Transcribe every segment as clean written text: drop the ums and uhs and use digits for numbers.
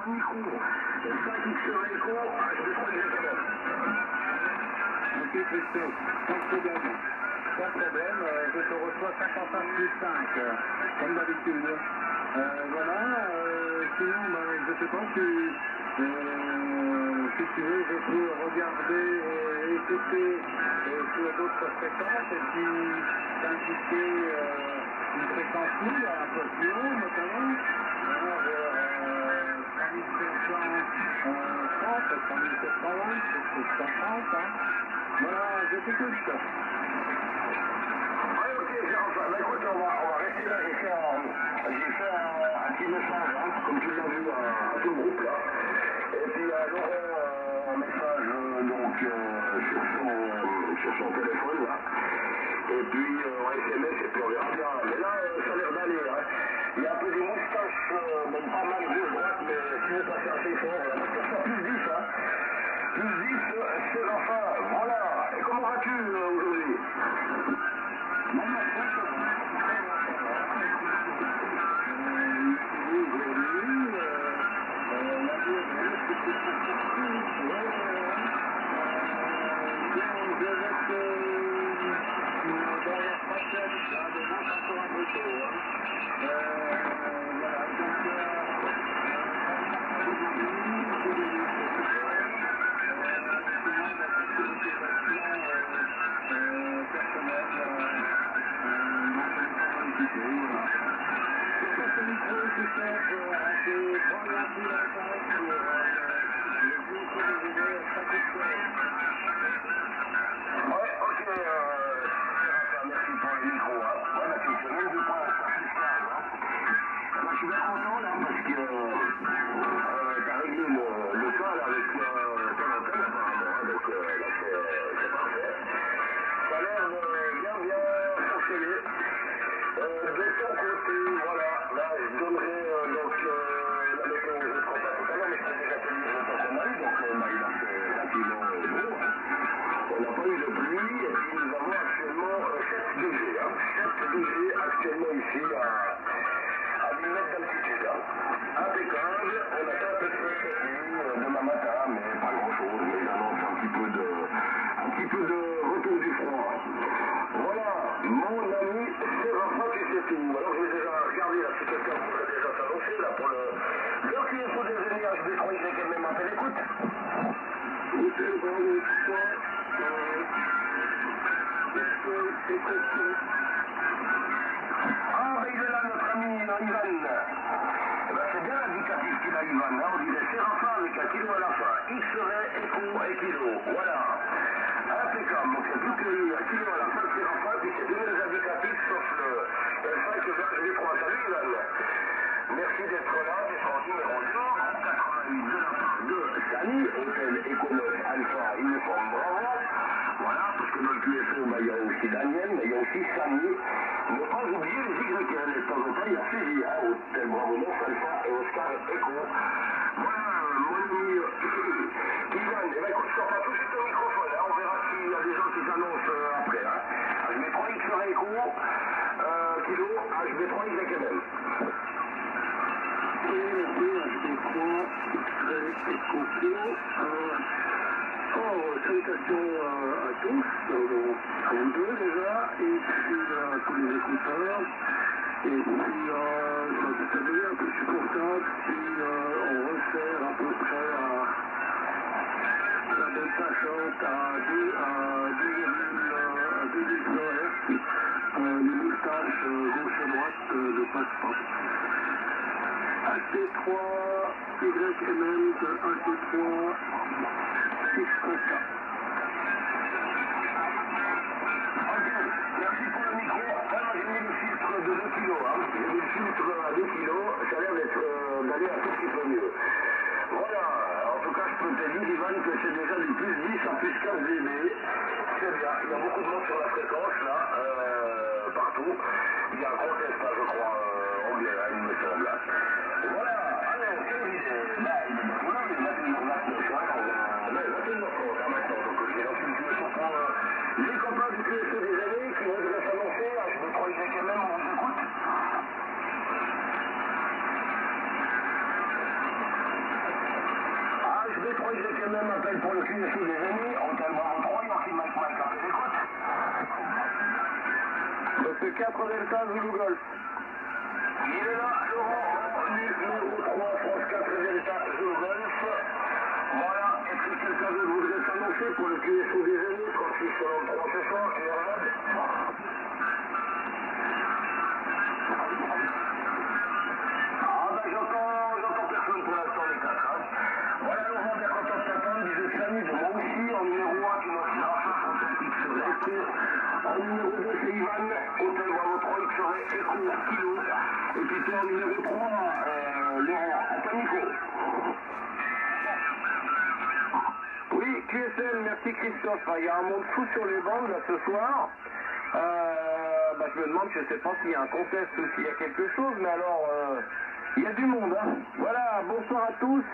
le micro. 5XR Echo, HB3YM. Ok, Christophe, pas de problème. Pas de problème, je te reçois 55 plus 5, comme d'habitude. Voilà, sinon, je sais pas si tu veux, je peux regarder et écouter sur d'autres fréquences et puis t'indiquer une fréquence libre, un peu plus haut notamment, vers 3730, 3720, 730, hein. Voilà, je t'écoute. Ouais, ok, Jean-François. Bah écoute, on va rester là. J'ai fait un petit message, hein, comme tu l'as vu, à tout le groupe là. Et puis à Laurent, un message donc sur son téléphone là. Et puis en SMS, et puis on verra bien. Mais là, ça a l'air d'aller. Hein. Il y a un peu des moustaches, même pas mal gauche-droite, mais si vous passez assez fort, là, parce que ça plus 10, hein. Plus 10, c'est enfin. Voilà. Et comment vas-tu aujourd'hui? YZMM appelle pour le QSO des amis, Hôtel Bravo 3, Yankee Mike Mike, appelle l'écoute. Monsieur 4 Delta Zulu Golf. Il est là, Laurent, numéro 3, France 4 Delta Zulu Golf. Voilà, est-ce que quelqu'un d'autre voudrait s'annoncer pour le QSO des amis, 3693 ce soir, qui est malade? Ah ben j'entends personne pour l'instant les 4. Hein. Voilà Laurent, bien content de t'entendre, bisous de famille, de moi aussi, en numéro 1 qui nous tire à fin, XY. En numéro 2 c'est Ivan, Hôtel Bravo 3, XY, Echo, Kilo. Et puis toi en numéro 3, Laurent, à ton micro. Oui, QSL, merci Christophe. Il y a un monde fou sur les bandes là ce soir. Je me demande, je ne sais pas s'il y a un contest ou s'il y a quelque chose, mais alors, il y a du monde. Hein. Voilà, bonsoir à tous.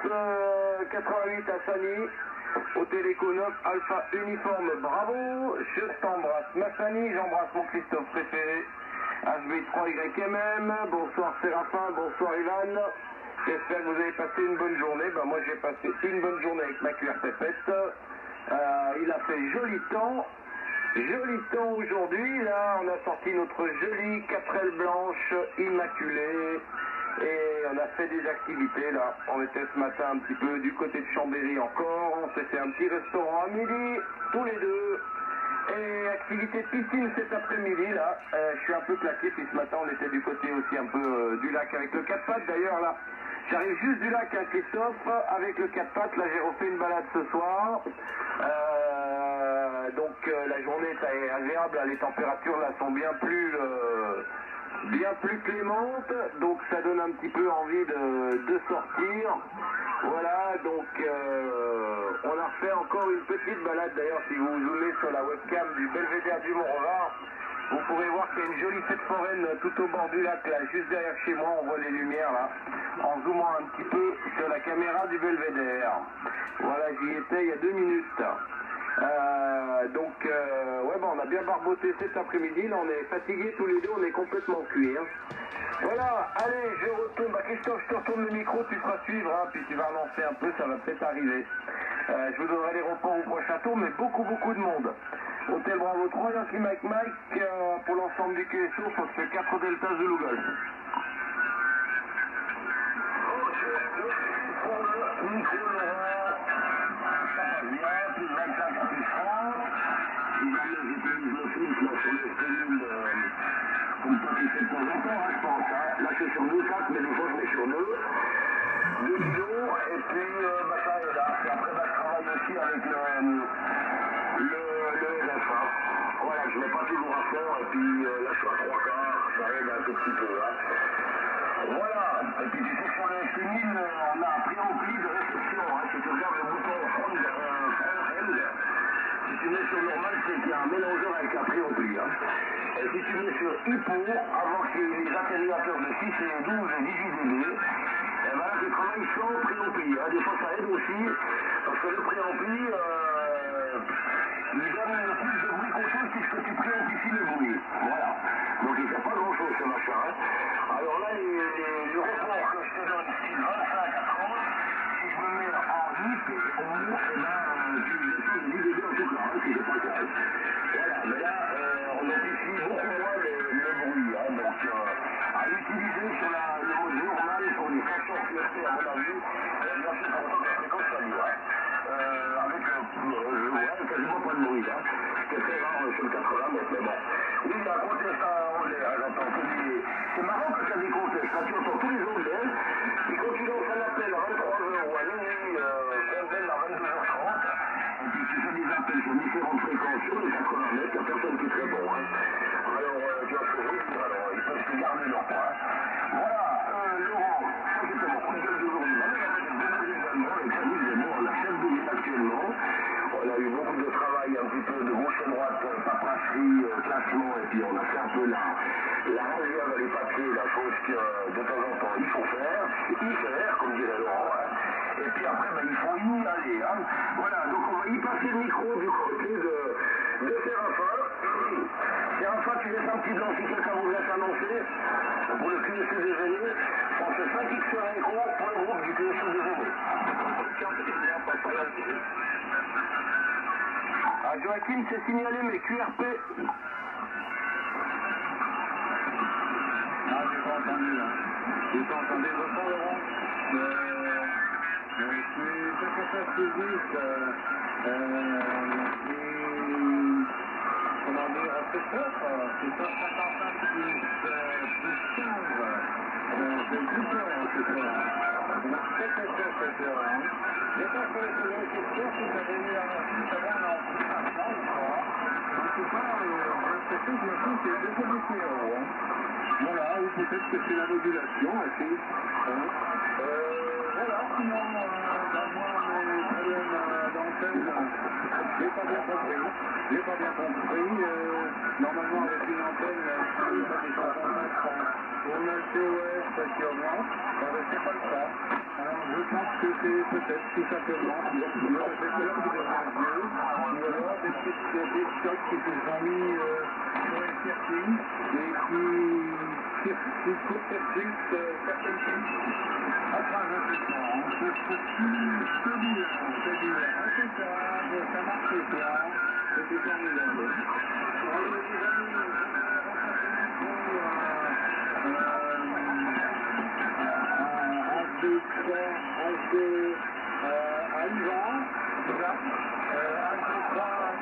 88 à Sani, au Téléconop, Alpha Uniforme, bravo. Je t'embrasse ma Sani, j'embrasse mon Christophe préféré. HB3YMM, bonsoir Séraphin, bonsoir Ivan. J'espère que vous avez passé une bonne journée. Moi j'ai passé une bonne journée avec ma QRTFest. Il a fait joli temps aujourd'hui. Là on a sorti notre jolie 4L blanche immaculée. Et on a fait des activités là. On était ce matin un petit peu du côté de Chambéry encore. On s'est fait un petit restaurant à midi, tous les deux. Et activité piscine cet après-midi là. Je suis un peu claqué, puis ce matin on était du côté aussi un peu du lac avec le 4 pattes d'ailleurs là. J'arrive juste du lac à Christophe avec le 4 pattes, là j'ai refait une balade ce soir. La journée est agréable, les températures là sont bien plus clémentes, donc ça donne un petit peu envie de sortir. Voilà, donc on a refait encore une petite balade d'ailleurs, si vous zoomez sur la webcam du Belvédère du Mont-Revard. Vous pourrez voir qu'il y a une jolie fête foraine tout au bord du lac, là, juste derrière chez moi, on voit les lumières, là, en zoomant un petit peu sur la caméra du Belvédère. Voilà, j'y étais il y a 2 minutes. On a bien barboté cet après-midi, là, on est fatigués tous les deux, on est complètement cuits. Hein. Voilà, allez, je retourne. Christophe, je te retourne le micro, tu feras suivre, hein, puis tu vas relancer un peu, ça va peut-être arriver. Je vous donnerai les repas au prochain tour, mais beaucoup de monde. Hôtel Bravo 3, Yankee Mike Mike, pour l'ensemble du QSO, ça fait 4 Delta Zulu Golf. Ok, merci pour le micro Laurent. Ça va bien, plus 25 à plus 30. Si jamais j'utilise le filtre là, sur le stérile, comme toi tu fais de temps en temps, je pense. Hein. Là je suis sur 2,4, mais des fois je mets sur 2 kilos, et puis ça est là. Et après je travaille aussi avec le RFA. Voilà, je ne mets pas toujours à fond, et puis là je suis à 3 quarts, ça aide un tout petit peu. Hein. Voilà, et puis tu sais que sur le FT1000, on a un pré-rempli de réception. Hein. Si tu regardes le bouton front end, si tu mets sur normal, c'est qu'il y a un mélangeur avec un pré-rempli. Hein. Et si tu mets sur hypo, avant qu'il y ait les atténuateurs de 6 et 12 et 18 dB, et ben là tu travailles sans pré-rempli. Hein. Des fois ça aide aussi, parce que le pré-rempli, il donne plus de bruit qu'autre chose puisque tu préamplifies le bruit. Voilà. Donc il ne fait pas grand chose ce machin. Hein. Alors là, le report que je te donne, c'est 25 à 30. Si je me mets en IP, tu descends de 10 dB en tout cas, si c'est pas le cas. Voilà, mais là, on amplifie beaucoup moins le bruit. Hein. Donc à utiliser sur le mode normal pour les 500 QRT à mon avis, là c'est content de la fréquence salut. Hein. Avec quasiment pas de bruit. Hein. C'est très rare sur le 80 mètres, mais bon. Oui, il y a un contest à Anglais, hein, j'entends que c'est marrant que tu as des contests, hein, tu entends tous les Anglais, et quand tu lances un appel à 23h ou à minuit, à 22h30, et puis tu fais des appels sur différentes fréquences sur les 80 mètres, il n'y a personne qui te répond. Hein. Alors, tu vois ce que je veux dire, alors, ils peuvent se garder leur point. Voilà, Laurent, ça c'était mon coup de gueule d'aujourd'hui. Maintenant, il y a des également, avec Camille et moi, on a chef de ville actuellement. On a eu beaucoup de travail, un petit peu de gauche à droite, paperasserie, classement, et puis on a fait un peu la razzia dans les papiers, la chose que de temps en temps il faut faire, comme dirait Laurent. Hein. Et puis après, il faut y aller. Hein. Voilà, donc on va y passer le micro du côté de Séraphin. Séraphin, tu laisses un petit blanc si quelqu'un voudrait s'annoncer pour le QSO déjeuner. On fait 5 X sur un écho pour le groupe du QSO déjeuner. Ah, Joachim, c'est signalé, mais QRP. Ah, j'ai pas entendu, là. J'ai pas entendu. Bonsoir, Laurent. Je suis secrétaire physique comment dire, assesseur, c'est 155 plus 15. C'est super, c'est ça. Donc, c'est ça. J'ai pas fait les questions, si vous avez mis la machine, ça va, on en pris maintenant ou pas. En tout cas, j'ai l'impression que la machine, c'est beaucoup de météo. Voilà, ou peut-être que c'est la modulation aussi. Voilà, sinon, moi, mes problèmes d'antenne, j'ai pas bien compris. Normalement, avec une antenne, on a des paramètres, on a le TOS qui augmente, c'est pas le cas. Alors, je pense que c'est peut-être tout simplement le récepteur qui devient vieux, ou alors des petits stocks qui se sont mis sur les circuits et qui court-circuitent certaines pistes. Enfin, je sais pas, c'est dur. En tout cas, ça marche bien, c'était formidable. Allez, les amis, à Yvan,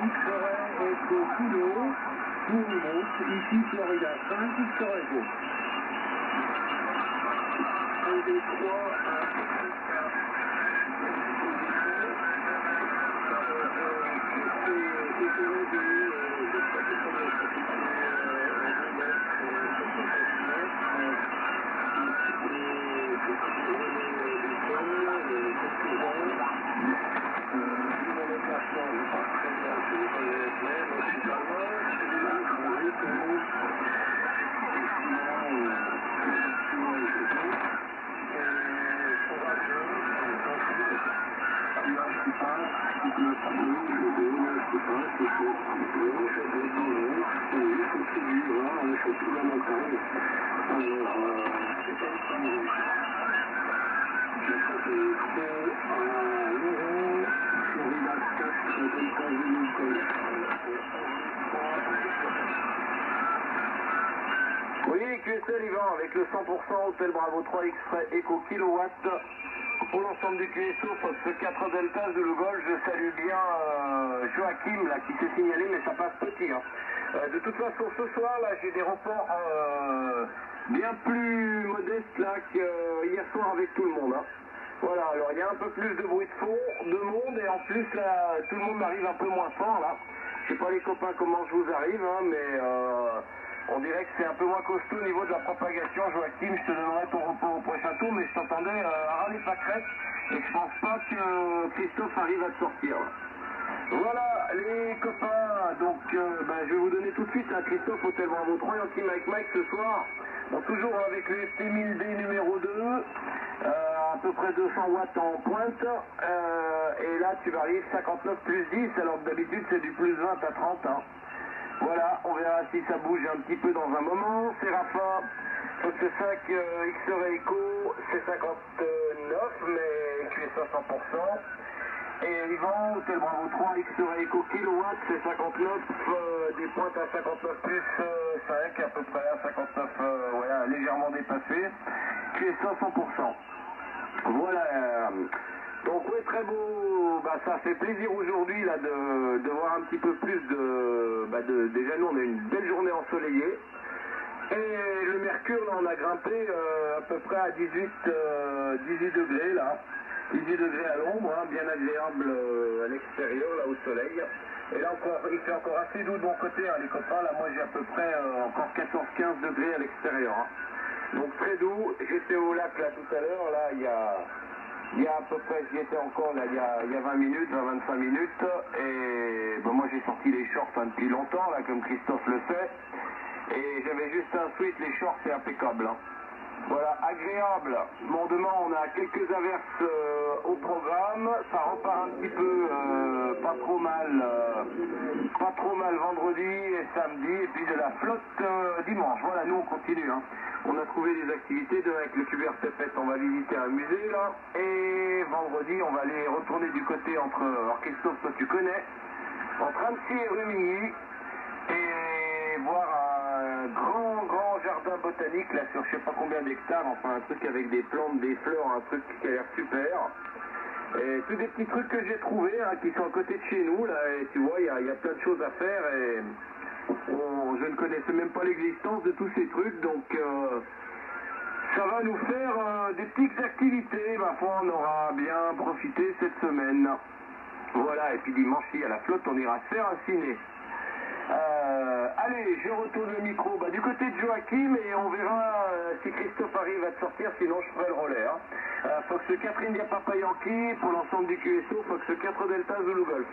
X-Ray Echo Kilo, pour une route, ici Florida 5, X-Ray Echo. 1, 2, Oui, QSL Yvan avec le 100% Hôtel Bravo 3 X-Ray Echo Kilowatt pour l'ensemble du QSO Fox 4 Delta de Le Gaulle. Je salue bien Joachim là qui s'est signalé, mais ça passe petit. Hein. De toute façon, ce soir là j'ai des reports bien plus modestes là qu'hier soir avec tout le monde. Hein. Voilà, alors il y a un peu plus de bruit de fond, de monde, et en plus là tout le monde arrive un peu moins fort là. Je sais pas les copains comment je vous arrive, hein, mais on dirait que c'est un peu moins costaud au niveau de la propagation. Joachim, je te donnerai ton repos au prochain tour, mais je t'entendais à râler pâquerette, et je pense pas que Christophe arrive à te sortir. Voilà les copains, donc je vais vous donner tout de suite un Christophe Hôtel Bravo 3 et Team avec Mike ce soir. Bon, toujours avec le FT1000D numéro 2, à peu près 200 watts en pointe, et là tu varies 59 plus 10, alors que d'habitude c'est du plus 20 à 30. Hein. Voilà, on verra si ça bouge un petit peu dans un moment. C'est Rafa, Fox 5 X-Ray Echo, c'est 59, mais tu es à 100%. Et Yvan, Hôtel Bravo 3 X-Ray Echo Kilowatt, c'est 59, des pointes à 59 plus 5, à peu près à 59, voilà, légèrement dépassé. Tu es à 100%. Voilà. Donc oui, très beau, ça fait plaisir aujourd'hui là de voir un petit peu plus déjà nous on a une belle journée ensoleillée et le mercure là on a grimpé à peu près à 18 degrés là, 18 degrés à l'ombre, hein, bien agréable à l'extérieur là au soleil. Et là encore, il fait encore assez doux de mon côté, hein, les copains, là moi j'ai à peu près encore 14-15 degrés à l'extérieur. Hein. Donc très doux, j'étais au lac là tout à l'heure, là il y a à peu près, j'y étais encore là, il y a 20 minutes, 20-25 minutes, et moi j'ai sorti les shorts depuis longtemps, là, comme Christophe le sait, et j'avais juste un sweat, les shorts c'est impeccable. Hein. Voilà, agréable. Bon, demain on a quelques averses au programme. Ça repart un petit peu pas trop mal vendredi et samedi, et puis de la flotte dimanche. Voilà, nous on continue. Hein. On a trouvé des activités. Demain avec le QBR on va visiter un musée là. Et vendredi on va aller retourner du côté entre, alors Christophe, toi tu connais, entre Annecy et Rumilly, et voir un grand jardin botanique là sur je sais pas combien d'hectares, enfin un truc avec des plantes, des fleurs, un truc qui a l'air super. Et tous des petits trucs que j'ai trouvés hein, qui sont à côté de chez nous là, et tu vois il y a plein de choses à faire et je ne connaissais même pas l'existence de tous ces trucs, donc ça va nous faire des petites activités. Ma foi, on aura bien profité cette semaine. Voilà, et puis dimanche, si à la flotte, on ira se faire un ciné. Allez, je retourne le micro du côté de Joachim et on verra si Christophe arrive à te sortir, sinon je ferai le relais. Hein. Fox 4 India Papa Yankee pour l'ensemble du QSO, Fox 4 Delta Zulu Golf.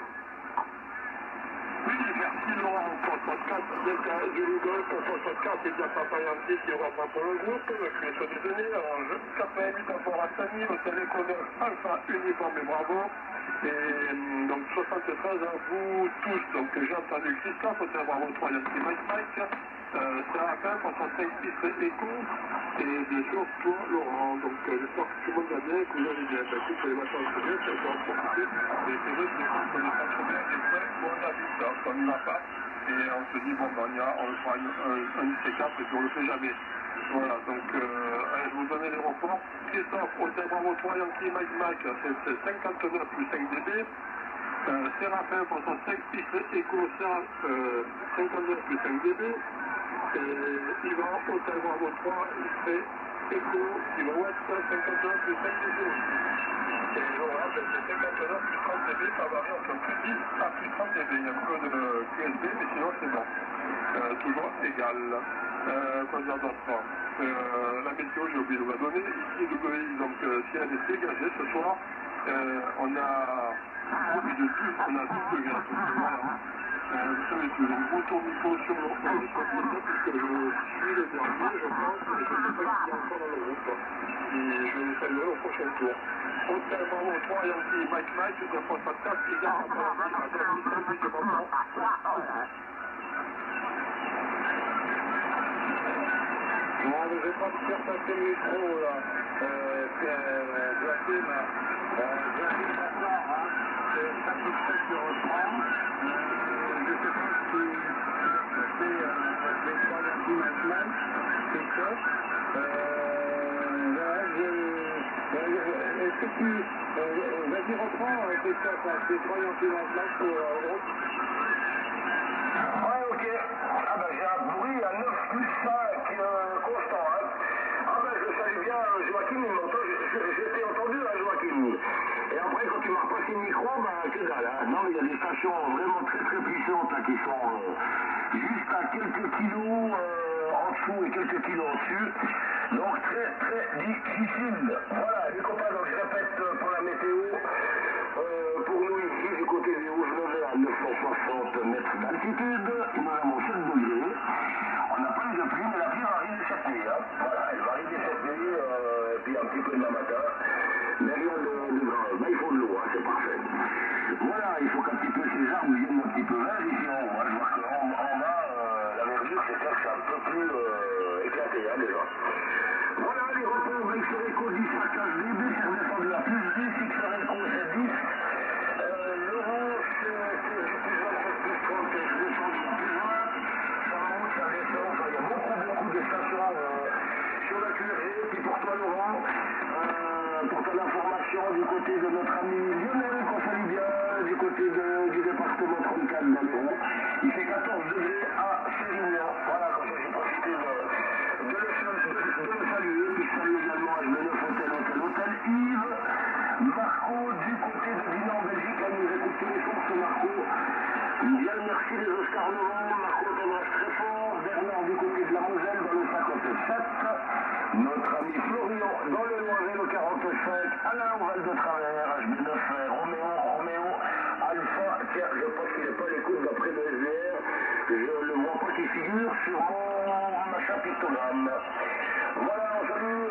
Oui, merci Laurent, 64 Delta Zulu Golf, 64 India Papa Yankee qui reprend pour le groupe, le QSO des données, alors je t'appelle d'abord à Samy, au téléphone Alpha Uniforme et Bravo. Et donc 73 à vous tous, donc j'ai entendu Christophe, au savoir votre troisième petit Mike, Séraphin, 65 titres écho, et bien sûr toi Laurent, donc j'espère que tout le monde va bien, que vous allez bien, écoute, les vacances sont bien, ça va en profiter, et c'est vrai que des fois on n'est pas trop bien, des fois on habite, hein, on n'y va pas, et on se dit bon ben on fera un IC4 et puis on le fait jamais. Voilà, donc je vous donne les reports. Christophe, au Bravo 3 Yankee Mike, c'est 59 plus 5 dB. Séraphin pour son 5 titres écho, 59 plus 5 dB. Et Yvan, Hôtel Bravo 3, il fait écho, kilowatt, 59 plus 5 dB. Et voilà, c'est 59 plus 30 dB, ça varie entre plus 10 à plus 30 dB. Il y a un peu de QSB, mais sinon c'est bon. Toujours égal. Quoi dire d'autre? La météo, j'ai oublié de vous la donner. Ici, WI, donc ciel est dégagé ce soir. On a plus de 12, on a 12 degrés à peu près. Voilà. Vous savez, j'ai un gros tour micro sur le puisque je suis le dernier, je pense, et je ne sais pas qui est encore dans le groupe. Et je vais saluer au prochain tour. Hôtel Bravo 3 Yankee Mike, de 64, il y a un peu de je m'entends. Non, je ne vais pas te faire passer le micro là. Joachim maintenant, hein, c'est satisfait qui reprend. Je ne sais pas si tu vas passer les 3 Yankee maintenant, c'est ça. Est-ce que tu... vas-y, reprends, Christophe, c'est 3 Yankee maintenant pour Europe. Ouais, ok. Ah ben j'ai un bruit à 9 plus 5 constant. Hein. Ah ben je salue bien Joachim, il m'entend, j'étais entendu hein, Joachim. Et après quand tu m'as repassé le micro, ben que dalle. Hein. Non mais il y a des stations vraiment très puissantes hein, qui sont juste à quelques kilos en dessous et quelques kilos au-dessus. Donc très difficile. Voilà les copains, donc je répète pour la météo. Pour nous ici, du côté des Hauts-de-Levée à 960 mètres d'altitude, nous avons 7 degrés. On n'a pas eu de pluie, mais la pluie va arriver cette nuit. Hein. Voilà, elle va arriver cette nuit, et puis un petit peu demain matin. Mais rien de grave. Ben, il faut de l'eau, hein, c'est parfait. Voilà, il faut qu'un petit peu ces arbres viennent un petit peu verts ici en haut. Hein. Je vois qu'en bas, la verdure, c'est clair que c'est un peu plus éclaté hein, déjà. Voilà, les repos, Xereco 10 à 15 dB, c'est redescendu à plus 10, Xereco c'est 10. L'orange, c'est plus 27, plus 30, je descends à plus 20. Ça monte, ça descend, enfin, il y a beaucoup de stations sur la QRG. Et puis pour toi, Laurent, pour ton information, du côté de notre ami Lionel, qu'on salue bien, du côté du département 34 dans l'Hérault, il fait 14 degrés à Sérignan. Voilà, comme ça j'ai profité de le saluer, puis je salue également H9 Hôtel Yves, Marco du côté de Dinan en Belgique, là nous écoute tous les sources, Marco. Bien merci les Oscars Laurent, Marco t'embrasse très fort, Bernard du côté de la Moselle dans le 57, notre ami Florian dans le Loiret le 45, Alain Val de Travers, HB9, Roméo, Alpha, tiens je pense qu'il n'est pas à l'écoute d'après le SVR, je ne le vois pas qui figure sur mon machin pictogramme. Voilà, on salue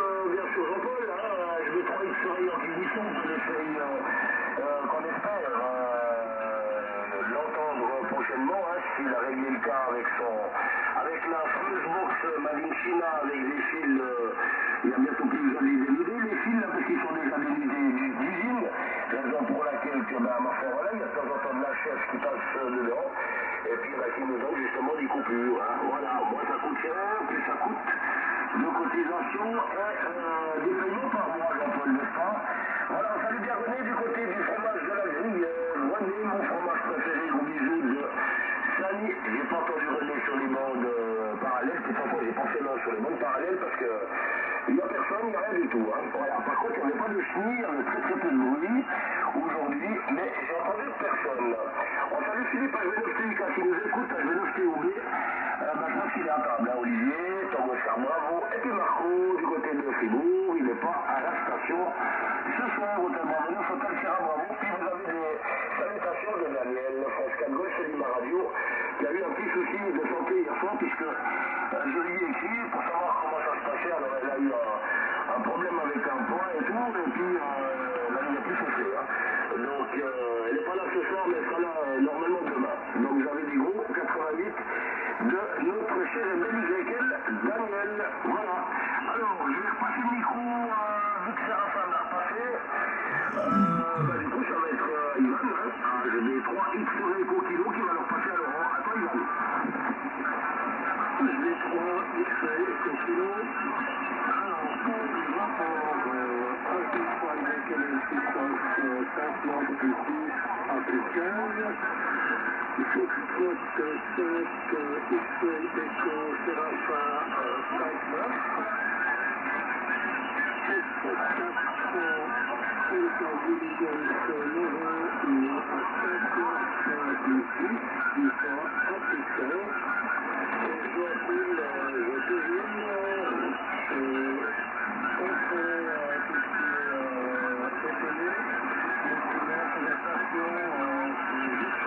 il a réglé le cas avec la fameuse box Made in China avec des fils, il y a bientôt plus besoin de les dénuder, les fils là, parce qu'ils sont déjà dénudés d'usine, raison pour laquelle que, bah, ma foi, voilà, il y a de temps en temps de la chef qui passe dedans, et puis bah, qui nous donne justement des coupures, hein. Voilà, moi ça coûte cher, puis ça coûte de cotisation et des paiements par mois, Jean-Paul, n'est-ce pas? Voilà, on salue bien René du côté du fromage de la grille, René, mon fromage préféré, gros bisous de Sani. J'ai pas entendu René sur les bandes parallèles, c'est pas j'ai pas fait l'un sur les bandes parallèles parce que il n'y a personne, il n'y a rien du tout, hein. Voilà, par contre, il n'y avait pas de chenilles, il y avait très très peu de bruit aujourd'hui, mais j'ai entendu personne. On salue Philippe HV9TIK qui nous écoute, HV9TOB, je pense qu'il est à table, hein, Olivier, Thomas Cher, bravo, et puis Marco du côté de Fribourg, il n'est pas à la station ce soir, au Tellement Fatal Sierra, bravo, puis vous avez des salutations de Daniel, France 4 Golf, c'est ma radio, qui a eu un petit souci de santé hier soir, puisque je lui ai écrit pour savoir comment ça se passait, alors elle a eu un problème avec un point et tout, et puis là il n'y a plus soufflé, hein. Donc elle n'est pas là ce soir, mais elle sera là normalement demain. Donc vous avez des gros 88 de notre cher et belle YL, Daniel. Voilà. Alors, je vais repasser le micro, vu que Séraphin l'a repassé. Du coup, ça va être Ivan, hein. J'ai des 3 X Eco kilo qui va leur passer à Laurent. À toi, Ivan. J'ai des 3 X Eco kilo. Alors, on va pour un YL simplement ici en plus 15. Foxtrot 5 X-Ray Echo Séraphin 5-9. Foxtrot 4 Echo Billy Golf Nova à 5 plus 10 du soir en X-Ray. Et Joachim, je devine, contre tout ce qui est étonné, mais sinon, pour la station, c'est juste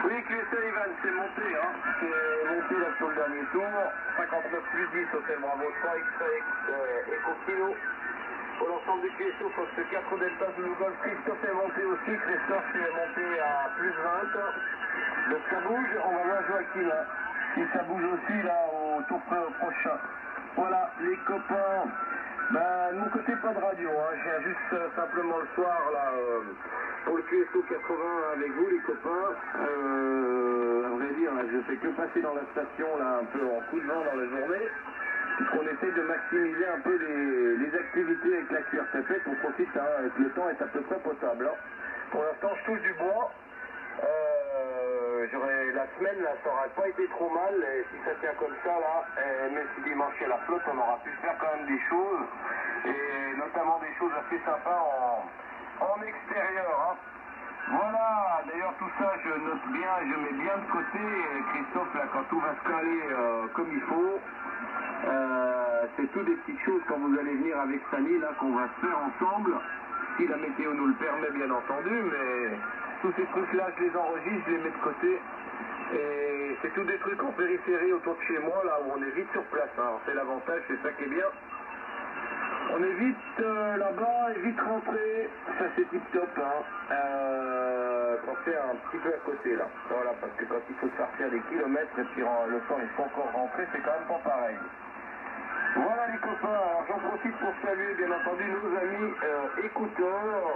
oui, QSL Ivan, c'est monté, hein. C'est monté là sur le dernier tour. 59 plus 10 au Hôtel Bravo 3 XX Eco Kilo. Pour l'ensemble du QSO, Fox 4 Delta Zulu Golf. Christophe est monté aussi. Christophe est monté à plus 20. Donc ça bouge. On va voir Joachim là. Si ça bouge aussi là au tour prochain. Voilà, les copains. Ben, de mon côté, pas de radio, hein. Je viens juste simplement le soir, là, pour le QSO 80 avec vous, les copains. À vrai dire, là, je fais que passer dans la station, là, un peu en coup de vent dans la journée, puisqu'on essaie de maximiser un peu les activités avec la QRTP. On profite, hein, que le temps est à peu près potable, hein. Pour l'instant, je touche du bois. La semaine, là, ça n'aurait pas été trop mal, et si ça tient comme ça, là, même si dimanche il y a la flotte, on aura pu faire quand même des choses, et notamment des choses assez sympas en extérieur, hein. Voilà, d'ailleurs tout ça, je note bien, je mets bien de côté, Christophe, là, quand tout va se caler comme il faut, c'est tout des petites choses quand vous allez venir avec Sani, là, qu'on va se faire ensemble, si la météo nous le permet, bien entendu, mais tous ces trucs-là, je les enregistre, je les mets de côté. Et c'est tous des trucs en périphérie autour de chez moi, là où on est vite sur place, hein. C'est l'avantage, c'est ça qui est bien. On est vite là-bas et vite rentré, ça c'est tip top, hein. Quand c'est un petit peu à côté là. Voilà, parce que quand il faut se faire des kilomètres et puis le temps il faut encore rentrer, c'est quand même pas pareil. Voilà les copains, alors j'en profite pour saluer bien entendu nos amis écouteurs,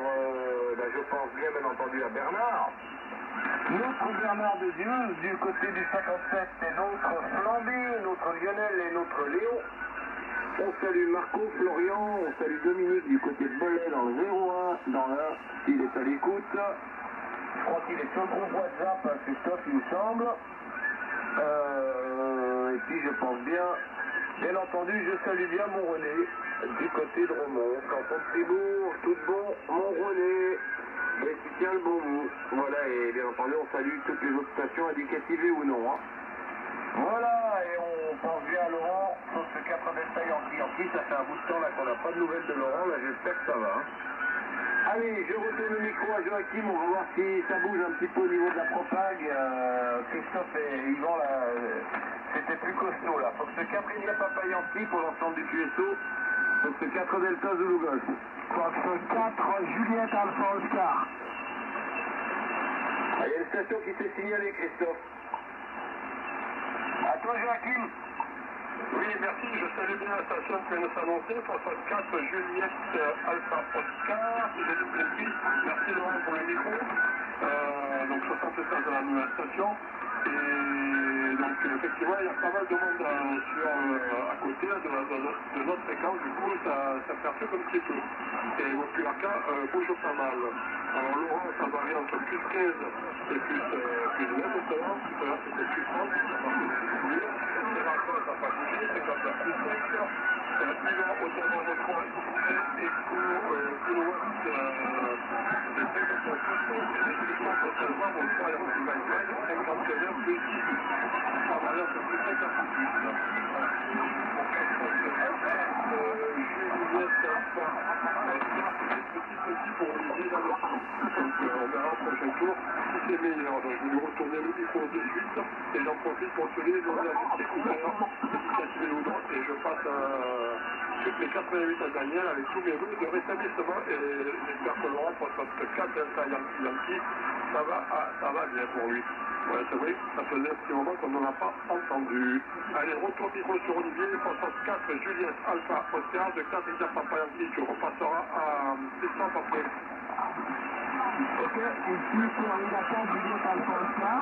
je pense bien entendu à Bernard. Notre Bernard de Dieu, du côté du 57, c'est notre Flambé, notre Lionel et notre Léo. On salue Marco, Florian, on salue Dominique du côté de Belay dans le 01, dans le 1, s'il est à l'écoute. Je crois qu'il est sur le groupe WhatsApp, hein, Christophe, il me semble. Et puis je pense bien entendu, je salue bien mon René, du côté de Romont, canton de Fribourg, tout bon, mon René. Et tu tiens le bon bout. Voilà, et bien entendu, on salue toutes les autres stations éducatives ou non, hein. Voilà, et on pense bien à Laurent, sauf ce 4 détails en Yankee, ça fait un bout de temps là qu'on n'a pas de nouvelles de Laurent, là j'espère que ça va, hein. Allez, je retourne le micro à Joachim, on va voir si ça bouge un petit peu au niveau de la propague. Christophe et Yvan, là, c'était plus costaud, là. Fox 4 India Papa Yankee pour l'ensemble du QSO. Fox 4 Delta Zulu Golf. Fox 4 Juliette Alpha Oscar. Ah, il y a une station qui s'est signalée, Christophe. À toi, Joachim. Oui, merci. Je salue bien la station que nous annoncer. 64 Juliette Alpha Oscar. Si j'ai tout compris. Merci Laurent pour le micro. Donc 76 de la nouvelle station. Et donc effectivement, il y a pas mal de monde à côté de notre fréquence. Du coup, ça perturbe un petit peu. Et mon Pulaka bouge pas mal. Alors Laurent, ça varie entre plus 13 et plus 9 notamment. Tout à l'heure, c'était plus 30. Ça va pas bouger. C'est comme ça, plus 5. Yvan, Ottawa, Retroit, Echo, Kilowatt, de 50%, et les Christophe, Ottawa, Retroit, et Retroit, 51 plus 10. Ça va aller entre plus 5 et plus 10. Juliette, petit pour Olivier dans le coup. Donc on verra au prochain tour si c'est meilleur. Donc je vais lui retourner le micro de suite et j'en profite pour souhaiter les écouteurs et je passe toutes les 88 à Daniel avec tous mes vœux de rétablissement et j'espère que Laurent pour notre 4 Delta Yankee, ça va bien pour lui. Ouais, c'est vrai, ça faisait un petit moment qu'on n'en a pas entendu. Allez, retour micro sur Olivier, 64 Juliette Alpha Oscar, de 4 India Papa Yankee, tu repasseras à Christophe après. Ok, ici Florida 4 Juliette Alpha Oscar.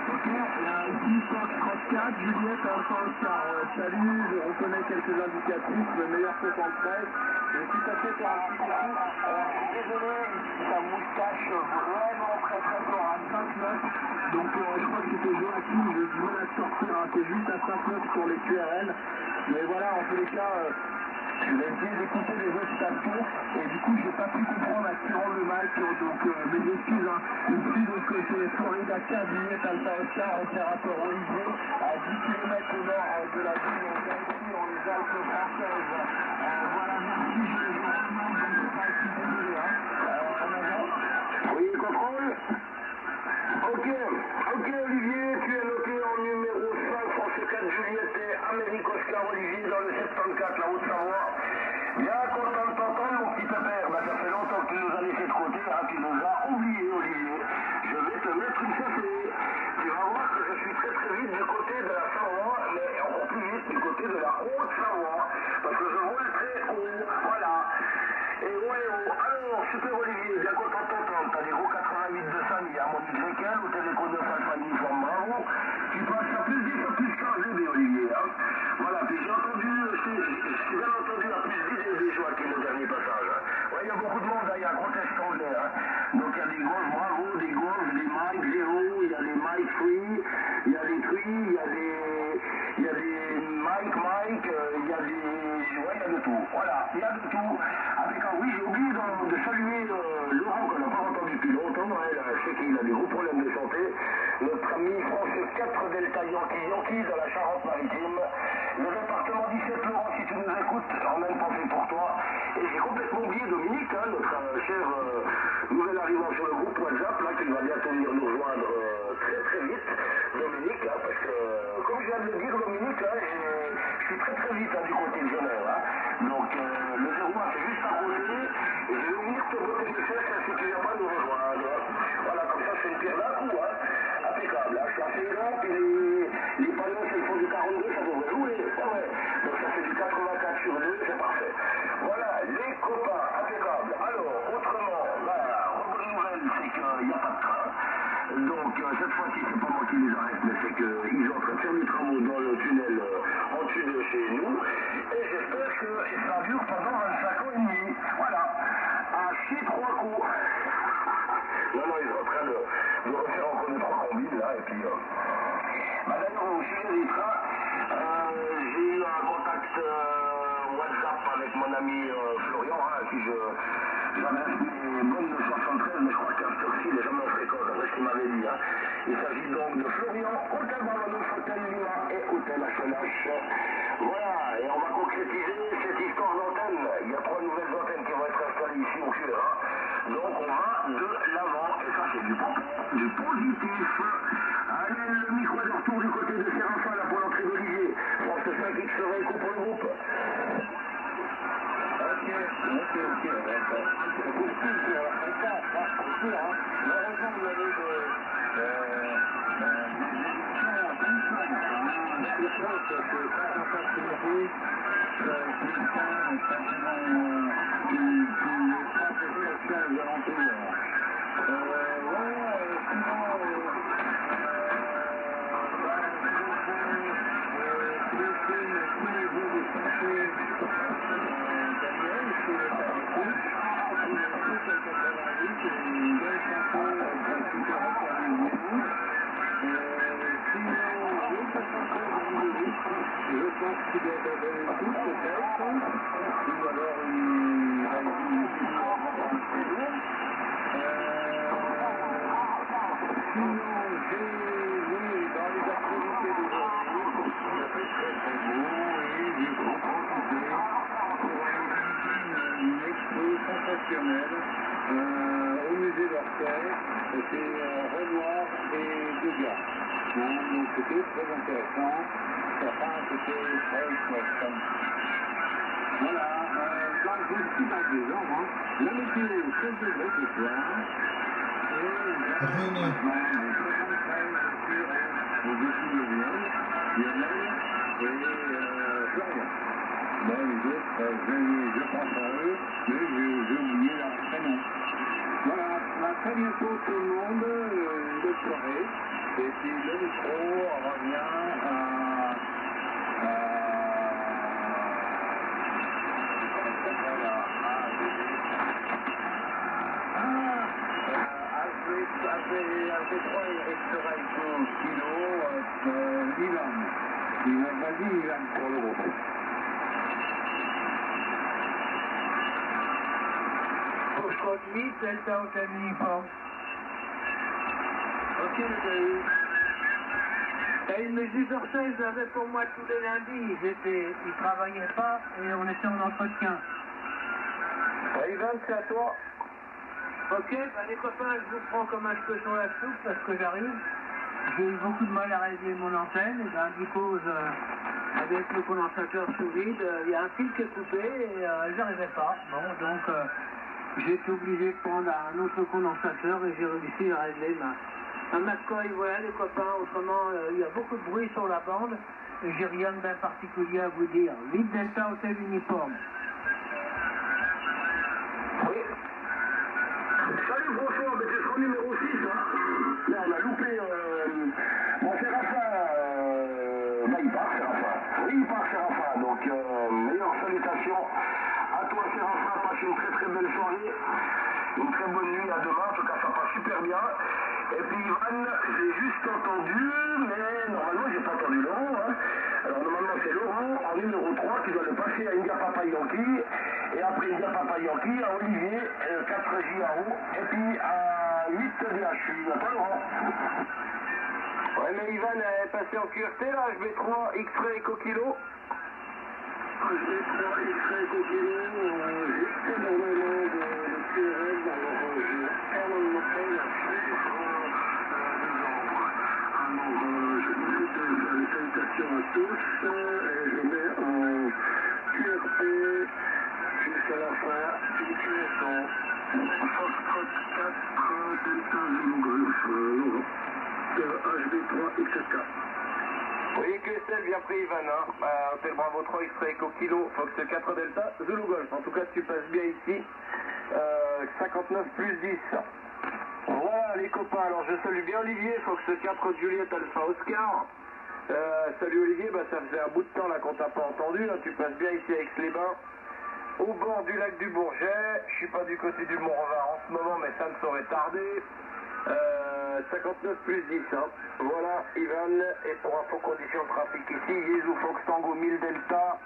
Ok, ici Fox 34 Juliette Alpha Oscar. Salut, je reconnais quelques indicatifs, le meilleur 73. Je suis passé par un petit coucou. Je suis désolé, sa moustache vraiment très très fort à 5-9. Donc je crois que c'était Joachim, je voulais la sortir, hein, c'est juste à 5-9 pour les QRL. Mais voilà, en tous les cas, je vais essayer d'écouter les autres stations et du coup j'ai pas pu comprendre à qui rend le mic, donc mes excuses, hein. Ici donc c'est Florida 4 Juliette Alpha Oscar, opérateur Olivier, à 10 km au nord de la ville, on est ici dans les Alpes françaises. Voilà, merci, je vous remercie, donc je pas être désolé, hein. En avant. Oui, contrôle. Ok Olivier, tu es noté en numéro 5, France 4 Juliette et Amérique Oscar Olivier dans le 74, la Haute-Savoie. Bien content de t'entendre mon petit pépère, ça fait longtemps que tu nous as laissé de côté, hein, tu nous as oublié Olivier. Je vais te mettre une fessée. Tu vas voir que je suis très très vite du côté de la Savoie, mais encore plus vite du côté de la Haute-Savoie, parce que je vole très haut, voilà. Et ouais, alors, super Olivier, bien content de t'entendre, t'as des gros 88 de Samy, à mon Grekel, au Téléco 9 Alpha Uniforme, bravo. Tu passes à plus 10 ou plus 15 dB Olivier, hein. Voilà, puis j'ai entendu, j'ai bien entendu à plus 10 dB Joachim au dernier passage, hein. Ouais, il y a beaucoup de monde, hein, il y a un gros test anglais, hein. Donc il y a des golfs bravo, des golfs, des Mike 0, il y a des Mike free, il y a des Tree, il y a des Mike, il y a des... Ouais, il y a de tout, voilà, il y a de tout. Avec un, oui, j'ai oublié de saluer Laurent, qu'on n'a pas entendu depuis longtemps, hein, je sais qu'il a des gros problèmes de santé, notre ami français 4 Delta Yankee dans la Charente-Maritime, le département 17, Laurent, si tu nous écoutes, on a une pensée pour toi, et j'ai complètement oublié Dominique, hein, notre cher nouvel arrivant sur le groupe WhatsApp, là, qui va bientôt venir nous rejoindre très très vite, Dominique, hein, parce que, comme je viens de le dire, Dominique, hein, je suis très très vite hein, du côté de Genève, hein. Donc le 01 c'est juste à côté, et je vais venir te botter les fesses si tu viens pas nous rejoindre. Voilà, comme ça c'est une pierre d'un coup, hein. Impeccable, hein. Je suis assez grand, puis les panneaux c'est le fond du 42, ça devrait jouer, ouais. Donc ça fait du 84 sur 2, c'est parfait. Voilà, les copains, impeccable. Alors, autrement, bonne nouvelle, c'est qu'il n'y a pas de train. Donc cette fois-ci c'est pas moi qui les arrête, mais c'est qu'ils sont en train de faire des travaux dans le tunnel en dessus de chez nous, et j'espère que ça dure pendant 25 ans et demi, voilà, à chier 3 coups. Non, ils sont en train de refaire encore 2-3 combines là, et puis d'ailleurs au sujet des trains, j'ai eu un contact WhatsApp avec mon ami Florian, hein, à qui j'adresse mes bonnes 73, mais je crois qu'à ce tour-ci, il est jamais fréquent, c'est ce qu'il m'avait dit. Hein. Il s'agit donc de Florian, Hôtel Ballonneuf, Hôtel Lima et Hôtel HLH. Voilà, et on va concrétiser cette histoire d'antenne. Il y a 3 nouvelles antennes qui vont être installées ici au cœur. Hein. quoi. Ok, d'accord. C'est possible sur la fréquence, c'est sûr, hein. Heureusement que vous avez des éditions en conscience, hein. C'est sûr que c'est pas un pas de musique, qui frappe les stations aux alentours. Voilà, sinon, je pense qu'il doit y avoir un coup peut-être, ou alors il va sinon, j'ai vu dans les activités d'aujourd'hui, il a fait très très beau et j'ai profité pour aller visiter une expo sensationnelle au musée d'Orsay. C'était Renoir et Degas. Donc c'était très intéressant. Certains c'était très chouette. Voilà, donc je suis dans des ordres. Hein. La météo, 16 degrés ce soir. Rene. Au-dessus de Lyon, Lionel et Florian. Bon, les autres, je pense à eux, mais j'ai oublié leur prénom. Voilà, à très bientôt tout le monde, une bonne soirée. Et puis le micro revient AG3 et restera au kilo Milan. Vas-y Milan pour le groupe. Foxtrot 8, Delta Hotel Uniforme. Ok, le une mesure d'Orsay, je l'avais pour moi tous les lundis. Ils travaillaient pas et on était en entretien. Ivan, c'est à toi. Ok, bah les copains, je vous prends comme un cheveu sur la soupe parce que j'arrive. J'ai eu beaucoup de mal à régler mon antenne et ben du coup, avec le condensateur sous vide, il y a un fil qui est coupé et j'arrivais pas. Bon, donc j'ai été obligé de prendre un autre condensateur et j'ai réussi à régler ma McCoy. Voilà les copains, autrement il y a beaucoup de bruit sur la bande et j'ai rien de bien particulier à vous dire. 8 Delta Hotel Uniforme. Oui. Salut François, mais c'est son numéro 6, hein. Là, on a loupé. Bon, Séraphin, il part, Séraphin. Oui, il part, Séraphin. Donc, meilleures salutations à toi, Séraphin. Passe une très très belle soirée. Une très bonne nuit à demain. En tout cas, ça passe super bien. Et puis, Ivan, j'ai juste entendu, mais normalement, j'ai pas entendu Laurent, hein. Alors, normalement, c'est Laurent en numéro 3 qui doit le passer à India Papa Yankee. Et après India Papa Yankee, à Olivier, 4 JAO, et puis à 8 DHU. À toi, Laurent. Ouais, mais Ivan est passé en QRT là, HB3, X-Ray Eco Kilo. HB3, X-Ray Eco Kilo, j'ai énormément de QRS, alors j'ai énormément fait la alors, je vous souhaite les salutations à tous, et je mets en QRT jusqu'à la fin une liaison Foxtrot 4 Delta Zulu Golf, Laurent, HB3 XSK. Oui, QSL, bien pris Ivan, hein. Hôtel Bravo 3, X-Ray Eco Kilo, Fox 4 Delta, Zulu Golf. En tout cas, tu passes bien ici. 59 plus 10. Voilà les copains, alors je salue bien Olivier, Fox 4 Juliette Alpha Oscar. Salut Olivier, bah ça faisait un bout de temps là qu'on t'a pas entendu, hein. Tu passes bien ici à Aix-les-Bains, au bord du lac du Bourget. Je suis pas du côté du Mont-Revard en ce moment, mais ça ne saurait tarder. 59 plus 10, hein. Voilà Ivan, et pour info conditions de trafic ici, Yezu Fox Tango 1000 Delta,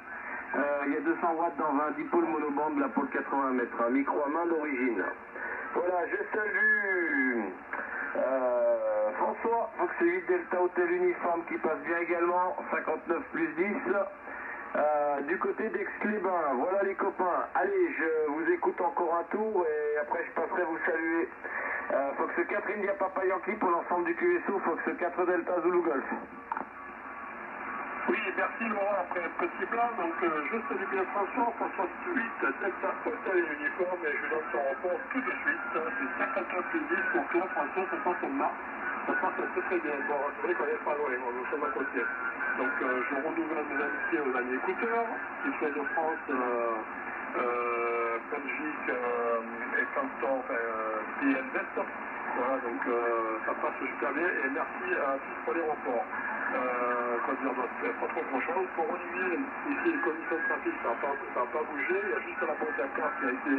il y a 200 watts dans 20 dipôles monobande, la pôle 80 mètres, un micro à main d'origine. Voilà, je salue François, Fox 8 Delta Hotel Uniforme qui passe bien également, 59 plus 10. Du côté d'Aix-les-Bains, voilà les copains. Allez, je vous écoute encore un tour et après je passerai vous saluer. Fox 4 India Papa Yankee pour l'ensemble du QSO, Fox 4 Delta Zulu Golf. Oui, merci Laurent, après un petit plat, donc juste du bien attention, 68, Delta Hotel et Uniforme, et je donne son rapport tout de suite, c'est 59 plus 10 pour Claire François, ça passe en mars, ça passe très très bien, bon, c'est vrai qu'on est pas loin, nous sommes à côté. Donc je renouvelle mes amitiés aux amis écouteurs, qui sont de France, Belgique et Canton, pays Est. Voilà, donc ça passe super bien et merci à tous pour les reports. Quoi dire d'autre, pas trop grand chose. Pour Olivier, ici les conditions de trafic, ça n'a pas bougé, il y a juste la porte à carte qui a été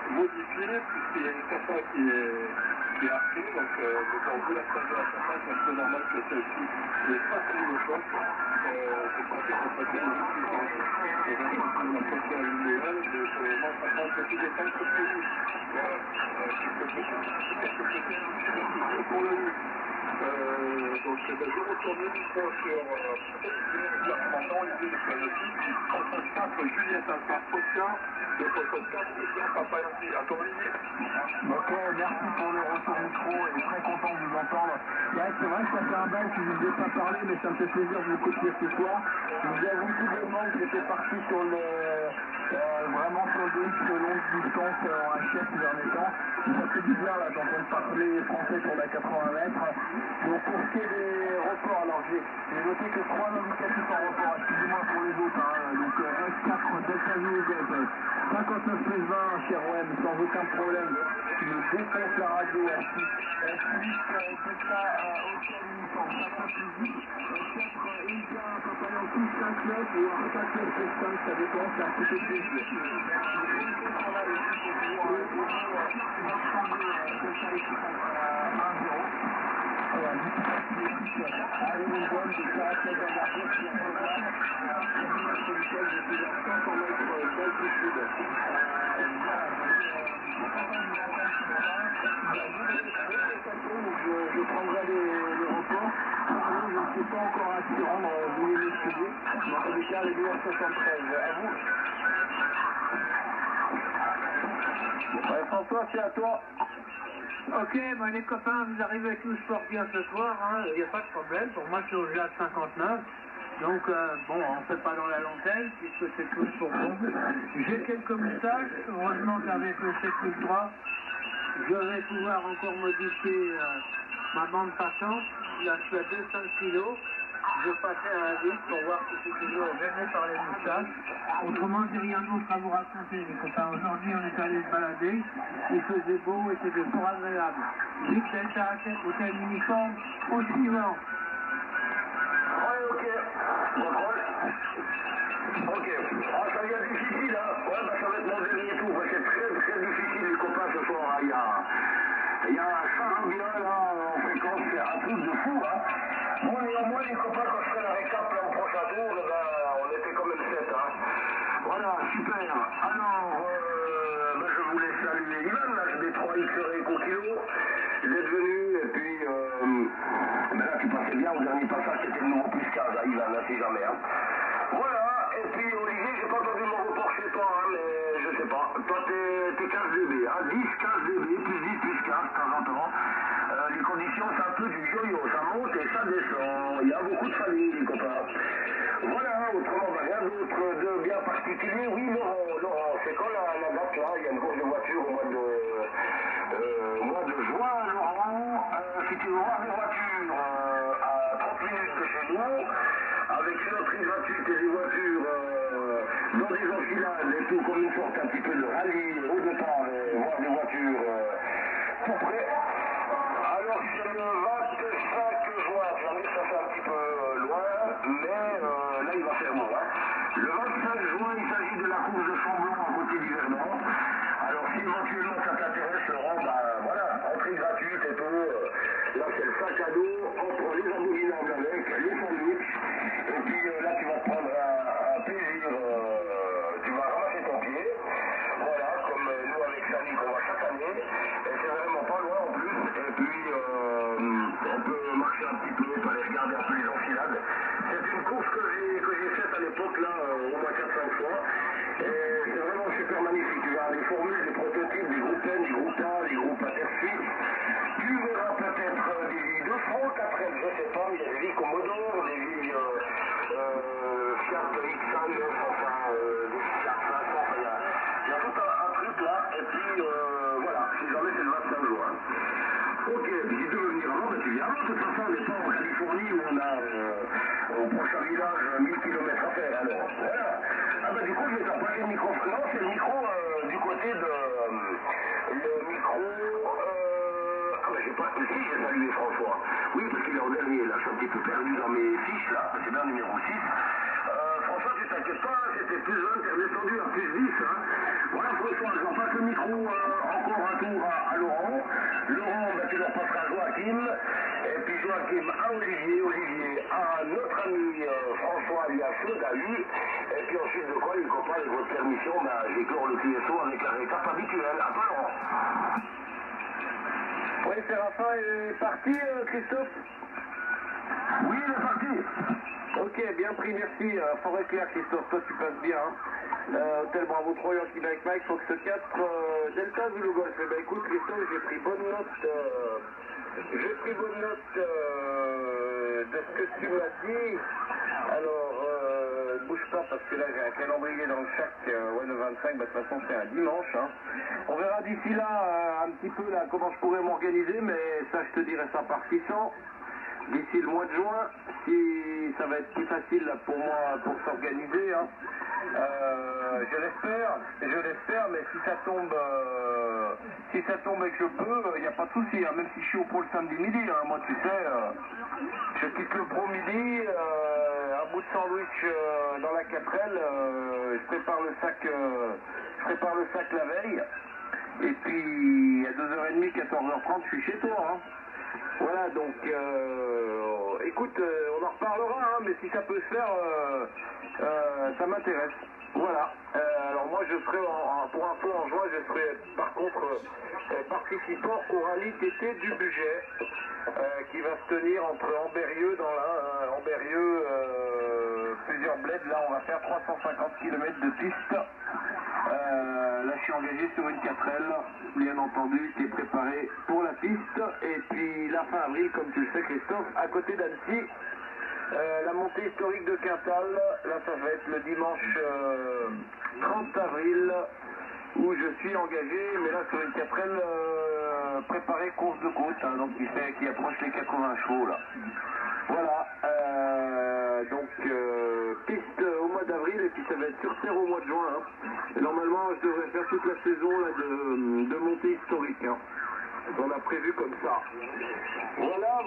modifiée, puisqu'il y a une personne qui est arquée, donc vu la trace de la surface, c'est normal que celle-ci n'est pas très de choc. C'est pas fait qu'on peut dire la porte à une nouvelle, mais pour le moment, ça prend un petit détail sur le jeu. Voilà, pour le jeu. Donc je retourne uniquement sur maintenant Olivier de Planotique, 34 Juliette Alpha Oscar, de 34 Oscar Papa Yancy. À ton Olivier. Ok, merci pour le retour micro et très content de vous entendre. Ouais, c'est vrai que ça fait un bail que je ne vous ai pas parlé, mais ça me fait plaisir de vous écouter ce soir. Nous avons tout le monde qui était parti sur le vraiment sur le DX longue distance en HS ces derniers temps. Ça fait du bien là d'entendre parler français sur la 80 mètres. Donc pour ce qui est des reports, alors j'ai noté que 3 indicatifs en report, excusez-moi pour les autres, donc F4 Delta Zulu 59 plus 20 chez OM sans aucun problème, qui me défonce la radio F6, Delta Hotel Uniforme 4 plus 10, F4 India Papaya 6 5 9 ou un 5 9 plus 5, ça dépend, c'est un petit peu plus. Je prendrai les reports. Je ne suis pas encore à s'y rendre, vous les m'excuser. Dans tous les cas, les 2h73. À vous. Ouais, François, c'est à toi. Ok, ben les copains, vous arrivez tous fort bien ce soir, il n'y a pas de problème. Pour moi, c'est au GA 59. Donc, bon, on ne fait pas dans la lentille, puisque c'est tous pour bon. J'ai quelques messages. Heureusement qu'avec le 7003, je vais pouvoir encore modifier ma bande passante. Là, je suis à 200 kg. Je passais à un 10 pour voir si c'est toujours gêné par les moustaches. Autrement, j'ai rien d'autre à vous raconter, les copains. Aujourd'hui, on est allé se balader. Il faisait beau et c'était fort agréable. Vic Delta Hotel Uniforme au suivant. Ouais, ok. Contrôle. Ok. Ah, ça devient difficile, hein. Ouais, bah, ça va être mon dernier tour. C'est très, très difficile, les copains, ce soir. Il y a un charabia, là, en fréquence. C'est un truc de fou, hein. Bon, néanmoins, les copains, quand je ferai la récap, là, au prochain tour, on était quand même 7, hein. Voilà, super. Alors, je voulais saluer Ivan, là, des 3X Eco Kilo, d'être venu, et puis, là, tu passais bien au dernier passage, c'était le nouveau plus 15, hein, Ivan, là, si jamais, hein. Voilà, et puis, Olivier, j'ai pas entendu mon report chez toi, hein, mais je sais pas. Toi, t'es 15 dB, hein, 10, 15 dB, plus 10, plus 15, de temps en temps. Les conditions, c'est un peu du yo-yo, ça monte et ça descend. Il y a beaucoup de familles, les copains. Voilà, autrement, rien d'autre de bien particulier. Oui, Laurent, c'est quand la date là? Il y a une course de voiture au mois de juin, Laurent. Si tu veux voir des voitures à 30 minutes de chez nous, avec une entrée gratuite et des voitures dans des enfilades et tout, comme une sorte un petit peu de rallye au départ, voir des voitures tout près. Alors c'est le 25 juin, ça fait un petit peu loin, mais là il va faire beau. Hein. Le 25 juin, il s'agit de la course de Chamblon à côté du Verdon. Alors si éventuellement ça t'intéresse, Laurent, voilà, entrée gratuite et tout. Là c'est le sac à dos, on prend les abominables avec, les sandwichs, et puis là tu vas te prendre un plaisir, tu vas ramasser ton pied. Voilà, comme nous avec Samy qu'on va chaque année, et c'est vraiment pas loin en plus, et puis on peut marcher un petit peu, on peut aller regarder un peu les enfilades. C'est une course que j'ai faite à l'époque là, au moins 4-5 fois, et c'est vraiment super magnifique. Tu verras des formules, des prototypes, des groupes N, des groupes A, des groupes Intersuite. Tu verras peut-être des villes de Franck après, je sais pas, il y a des villes Commodore, des villes là. C'est bien numéro 6. François, tu t'inquiètes pas, c'était plus 1, t'es redescendu à plus 10. Hein. Voilà, François, j'en passe le micro encore un tour à Laurent. Laurent, bah, tu leur passeras à Joachim. Et puis Joachim à Olivier. Olivier à notre ami François alias Dahu. Et puis ensuite de quoi, les copains, avec votre permission, bah, j'éclore le QSO avec la récap habituelle. À toi, Laurent. Oui, Séraphin est parti, Christophe? Oui, il est parti. Ok, bien pris, merci. Forêt claire, Christophe, toi tu passes bien. Hein. Hôtel Bravo 3, Yankee Mike, Fox 4, Delta Zulu Golf. Eh ben écoute, Christophe, j'ai pris bonne note. De ce que tu m'as dit. Alors, bouge pas parce que là j'ai un calendrier dans le chac. Le 25, bah, de toute façon c'est un dimanche. Hein. On verra d'ici là un petit peu là comment je pourrais m'organiser, mais ça je te dirai ça par 600. D'ici le mois de juin, si ça va être plus facile là, pour moi pour s'organiser. Hein. Je l'espère, mais si ça tombe et que je peux, il n'y a pas de souci, hein, même si je suis au pôle samedi midi, hein, moi tu sais, je quitte le pro midi, un bout de sandwich dans la 4L, je prépare le sac la veille, et puis à 2h30, 14h30, je suis chez toi. Hein. Voilà, donc, écoute, on en reparlera, hein, mais si ça peut se faire, ça m'intéresse. Voilà. Alors moi, je serai, pour info, en juin, je serai par contre participant au rallye TT du budget, qui va se tenir entre Ambérieux, plusieurs bleds. Là, on va faire 350 km de piste. Là, je suis engagé sur une 4L, bien entendu, qui est préparée pour la piste. Et puis, la fin avril, comme tu le sais, Christophe, à côté d'Annecy, la montée historique de Quintal. Là, ça va être le dimanche 30 avril, où je suis engagé, mais là, sur une 4L préparée course de côte, hein, donc qui approche les 80 chevaux, là. Voilà, donc piste au mois d'avril et puis ça va être sur terre au mois de juin. Hein. Et normalement, je devrais faire toute la saison là, de montée historique. Hein. On a prévu comme ça. Voilà.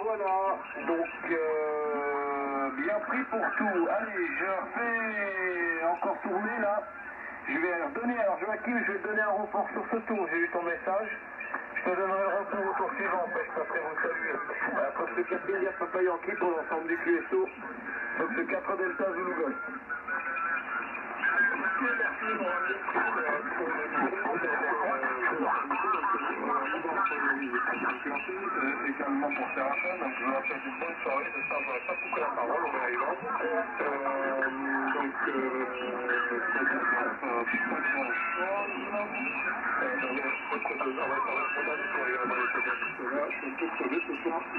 Donc, bien pris pour tout. Allez, je fais encore tourner là. Je vais redonner, alors Joachim, je vais te donner un report sur ce tour. J'ai eu ton message. Je te donnerai le retour au tour suivant, après je passerai vous saluer. Poste 4 India Papa Yankee pour l'ensemble du QSO. Poste 4 Delta Zulu Golf. Également pour Séraphin, donc je vous rappelle une bonne soirée, de ça on va pas couper la parole, on est arrivant.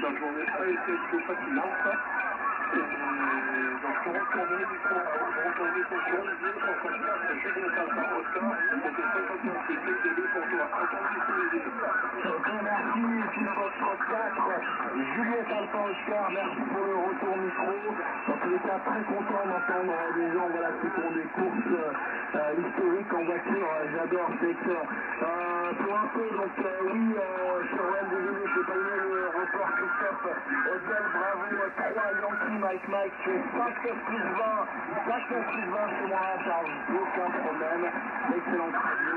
La journée a été plutôt fatigante. Donc je retourne les micros, Julien Salva Oscar, c'était 55 CTB pour toi. Merci, Philippe 34, Julien Salva Oscar, merci pour le retour micro. Dans tous les cas, très content d'entendre des gens qui font des courses historiques en voiture, j'adore, c'est excellent. Pour un peu, donc oui, sur Web, désolé, je n'ai pas eu le report Christophe, Hôtel Bravo 3 Yankee Mike, je fais 5 plus 20 chez moi, ça aucun problème, excellente radio,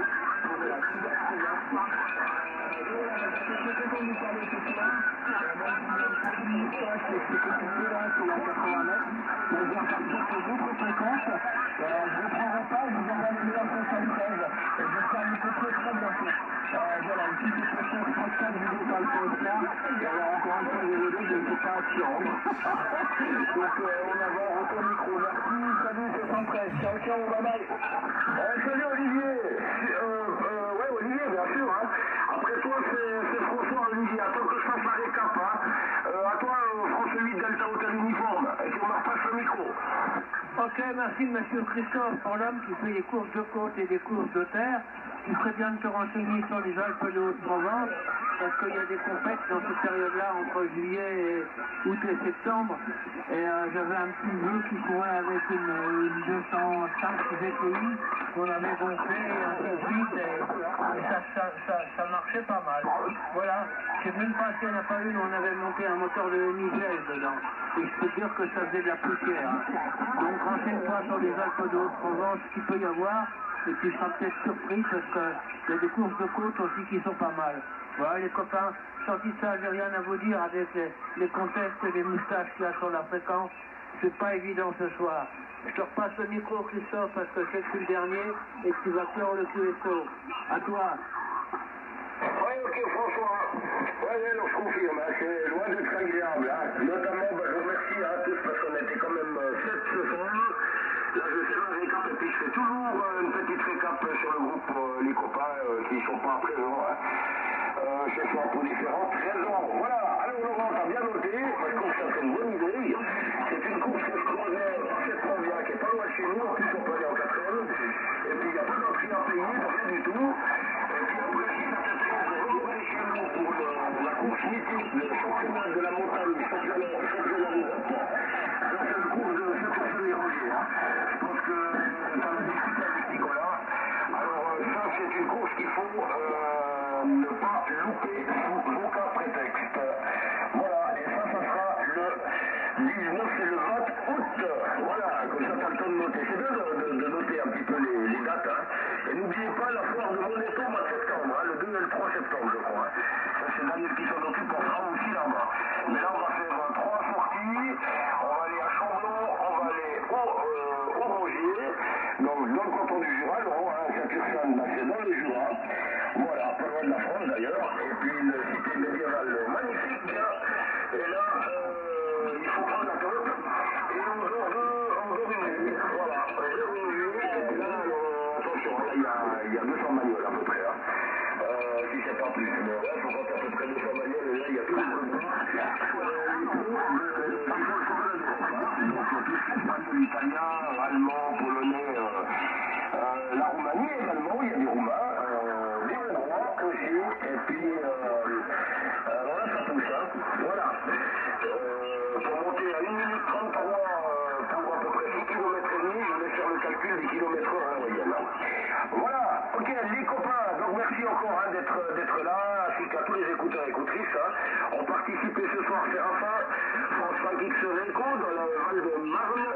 voilà, tout va très bien. Je suis content de vous parler ce soir, même si c'est compliqué là, sur la 80 mètres, mais je vais repartir sur d'autres fréquences, je ne prendrai pas, je vous envoie les meilleurs conseils 16, et j'espère vous écouter très bientôt. Voilà, une petite expression de 34 vidéos par le Oscar, et alors encore une fois, désolé, je ne peux pas s'y rendre. Donc on a un retour micro, merci, salut, c'est 113, ciao, bye bye. Salut Olivier, ouais Olivier, bien sûr, hein. Après toi c'est François Olivier, attends que je fasse la récap, hein. À toi François 8 Delta Hotel Uniforme, et puis on leur passe le micro. Ok, merci monsieur Christophe, pour l'homme qui fait des courses de côte et des courses de terre. Tu ferais bien de te renseigner sur les Alpes de Haute-Provence. parce qu'il y a des compètes dans cette période-là, entre juillet et août et septembre. Et j'avais un petit bleu qui courait avec une 205 GTI qu'on avait gonflé un peu vite et ça marchait pas mal. Voilà, je sais même pas s'il n'y en a pas une où on avait monté un moteur de Nigel dedans. Et je peux dire que ça faisait de la poussière. Hein. Donc renseigne-toi sur les Alpes de Haute-Provence, ce qu'il peut y avoir, et tu seras peut-être surpris parce qu'il y a des courses de côte aussi qui sont pas mal. Voilà les copains, sorti de ça, j'ai rien à vous dire avec les contests et les moustaches qu'il y a sur la fréquence. C'est pas évident ce soir. Je te repasse le micro, Christophe, parce que je sais que je suis le dernier et que tu vas clore le QSO. À toi. Oui, ok, François. Oui, alors je confirme, hein, c'est loin d'être agréable. Hein. Notamment, je vous remercie à tous parce qu'on était quand même 7 ce soir. Là, je fais un récap et puis je fais toujours une petite récap sur le groupe Les Copains qui ne sont pas présents. Hein. Ce soir pour différentes raisons. Voilà, alors Laurent, t'as bien noté, parce que ça fait une bonne idée. C'est une course que je croisais à Septembien, qui est pas loin de chez nous, en plus on peut aller en 4ème. Et puis il n'y a pas d'entrée à payer, rien du tout. Et puis après, si ça t'intéresse de revenir chez nous pour la course mythique, le championnat de la montagne, championnat des Alpes. Alors c'est une course de Saint-Pierre-les-Rosiers. Hein. Je pense que t'en as discuté avec Nicolas. Alors ça, c'est une course qu'il faut ne pas louper sous aucun prétexte. Voilà, et ça sera le 19 et le 20 août. Voilà, comme ça t'as le temps de noter. C'est bien de noter un petit peu les dates. Hein. Et n'oubliez pas la foire de Moneto au mois de septembre, hein, le 2 et le 3 septembre, je crois. Hein. Ça, c'est Daniel qui s'en occupe, on sera aussi là-bas. Mais là, on va faire 3 sorties. On va aller à Chamblon, on va aller au Rongier, dans le canton du Jura, à Saint-Ursanne, c'est dans le Jura. Voilà, pas loin de la France d'ailleurs. Et puis une cité médiévale magnifique. Et là, il faut prendre la côte. Et on dort une nuit. Voilà, on dort une nuit. Et là, attention, là, il y a 200 manioles à peu près. Hein. Si c'est pas plus. Mais ouais, il faut compter à peu près 200 manioles. Et là, il y a tout le monde. Donc, tout espagnol, italien, allemand, polonais, la Roumanie également, il y a des Roumains, des Hongrois aussi, et puis voilà, ça touche, hein. Voilà. Pour monter à 1 minute 33 pour à peu près 6 km et demi, je vais faire le calcul des kilomètres heure en moyenne. Hein. Voilà, ok, les copains, donc merci encore hein, d'être là, ainsi qu'à tous les écouteurs et écoutrices. Hein. On participait ce soir, Séraphin, France 5X Réco, dans le Val-de-Marne,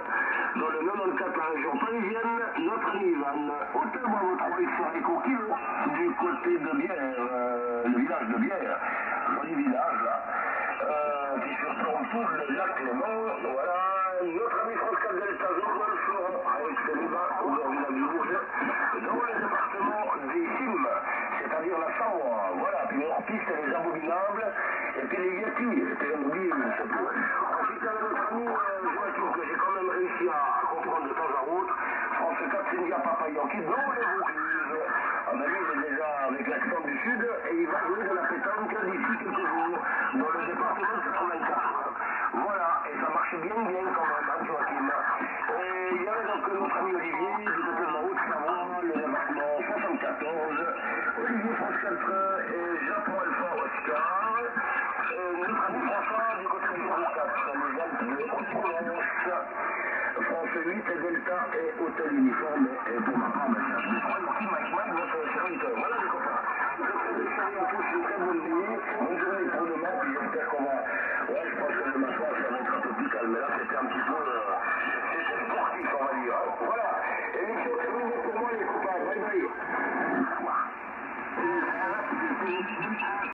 dans le 94, la région parisienne, notre ami Ivan, Haute-Bravo 3X Réco Kilo, du côté de Bière, le village de Bière, joli village là, qui surplombe tout le lac Léman, voilà, notre ami France 4 Delta, Jean-Paul Florent, avec Célibat, au bord du lac du Bourget, dans le département des Cimes, c'est-à-dire la Savoie, voilà, puis les hors-pistes et les abominables, et puis les Yetis, c'était un oublié, je sais plus. Ensuite, avec notre ami Joachim, que j'ai quand même réussi à comprendre de temps à autre, France 4 Cynthia Papa Yankee, dans les Vaucluses. Ah ben lui, il est déjà avec l'accent du Sud, et il va jouer de la pétanque d'ici quelques jours, dans le département de 84. Voilà, et ça marchait bien quand même, hein, Joachim. Et il y avait donc notre ami Olivier, du côté de la Haute-Savoie, le département 74, Olivier France 4 et Jean-Paul Alpha Oscar, notre ami François du côté du 44, les Alpes de Haute-Provence, France 8 et Delta et Hôtel Uniforme, et pour ma part, c'est un 3 ici, Mike, votre serviteur. Voilà les copains. Je vous souhaite à tous une très bonne nuit.